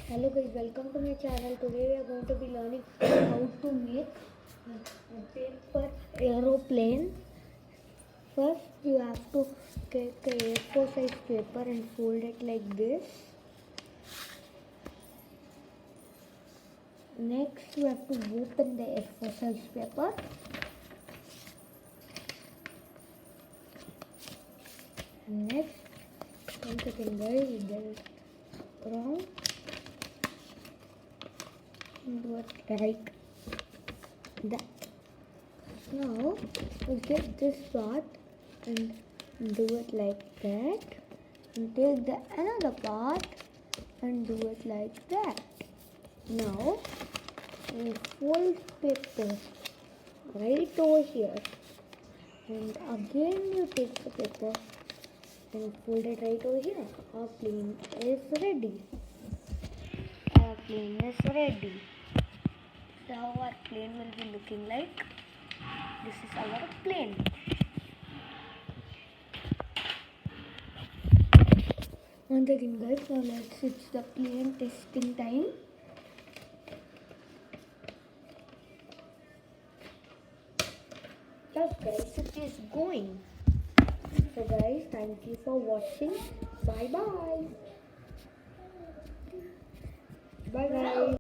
Hello guys, welcome to my channel. Today we are going to be learning how to make a paper aeroplane. First you have to take a A4 size paper and fold it like this. Next you have to open the A4 size paper. And next, 1 second guys, we get it wrong. Do it like that. Now we'll get this part and do it like that, and take the another part and do it like that. Now we fold paper right over here, and again you take the paper and fold it right over here. Our plane is ready. Our plane is ready. So how our plane will be looking like. This is our plane. Once again guys, now let's switch the plane testing time. Yes guys, it is going. So guys, thank you for watching. Bye bye. Bye guys.